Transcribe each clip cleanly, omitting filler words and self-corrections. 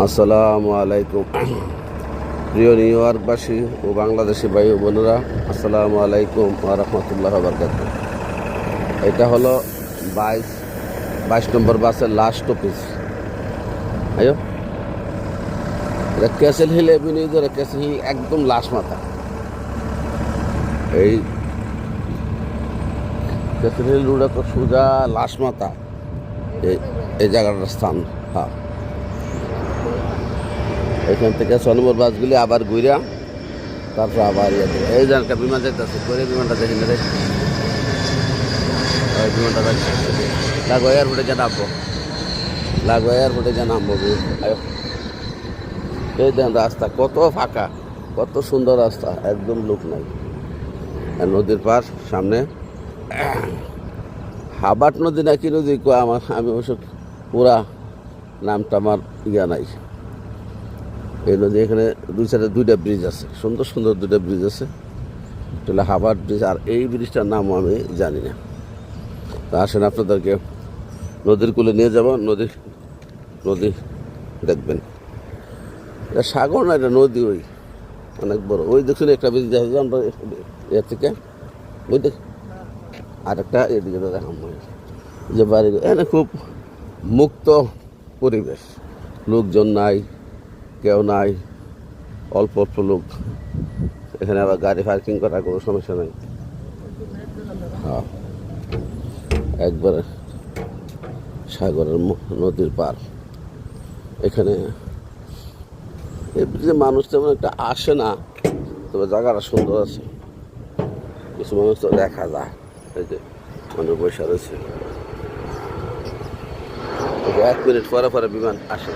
আসসালামু আলাইকুম প্রিয় নিউ ইয়র্কবাসী ও বাংলাদেশি ভাই ও বোনেরা, আসসালামু আলাইকুম ওয়া রাহমাতুল্লাহি ওয়া বারাকাতুহু। এটা হলো 22 নম্বর বাসের লাস্ট অফিস। আয়ো, এটা ক্যাসেল হিল এভিনিউ ধরে ক্যাসেল হিল একদম লাস্ট মাথা। এই ক্যাসেল হিল রোড তো সোজা লাস্ট মাথা, এই জায়গাটার স্থান। হ্যাঁ, এখান থেকে 6 নম্বর বাসগুলি আবার ঘুরা তারপর আবার এই যে একটা বিমান যাইতেছে, করে বিমানটা দেখি না রে, ওই বিমানটা লাগো এয়ারপোর্টে যা নামবো, লাগো এয়ারপোর্টে যা নামবো। এই দেখেন রাস্তা কত ফাঁকা, কত সুন্দর রাস্তা, একদম লোক নাই। আর নদীর পার সামনে হাবাট নদী নাকি নদী আমি অবশ্য পুরা নামটা আমার ইয়া নাই। এই নদী এখানে দুই সাইডে দুইটা ব্রিজ আছে, সুন্দর সুন্দর দুইটা ব্রিজ আছে, এটা হাবাট ব্রিজ। আর এই ব্রিজটার নামও আমি জানি না। তা আসেন আপনাদেরকে নদীর কূলে নিয়ে যাব, নদী দেখবেন। এটা সাগর না, এটা নদী, ওই অনেক বড়। ওই দেখুন একটা ব্রিজ দেখা যায় আমরা এর থেকে, ওই দেখ আর একটা এদিকে দেখাম যে বাড়ি। এখানে খুব মুক্ত পরিবেশ, লোকজন নাই, কেউ নাই, অল্প অল্প লোক। এখানে আবার গাড়ি পার্কিং করার কোনো সমস্যা নেই। হ্যাঁ, একবারে সাগরের নদীর পার। এখানে যে মানুষ তেমন একটা আসে না, তবে জায়গাটা সুন্দর আছে। কিছু মানুষ তো দেখা যায়, এই যে মানুষ বসে রয়েছে। 1 মিনিট পরে পরে বিমান আসে,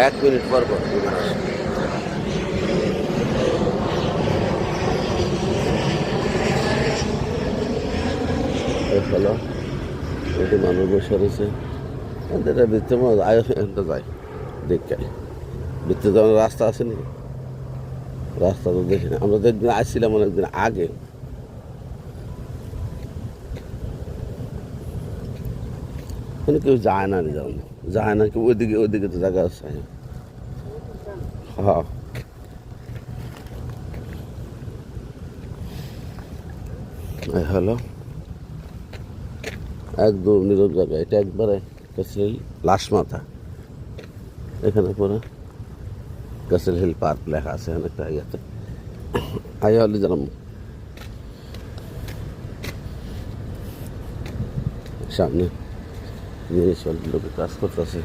1 মিনিট পর পর বিমান আসে। হলো এটি মানুষ বসে রয়েছে। এটা বৃত্তে আয়োটা যায় দেখতে, বৃত্তে যেমন রাস্তা আছে নি, রাস্তা তো দেখি না। আমরা তো একদিন আসছিলাম অনেকদিন আগে, এখানে কেউ যায় না, যেমন যায় না কেউ, ওইদিকে তো জায়গা আছে। হ্যাঁ, হ্যালো, একদম নীরব জায়গা। এটা একবারে ক্যাসেল লাশ মাথা। এখানে পরে ক্যাসেল হিল পার্ক লেখা আছে অনেকটা ইয়েতে। আইয়া হলে জানাম সামনে মিউনিসিপ্যালিটির লোকে কাজ করতেছে।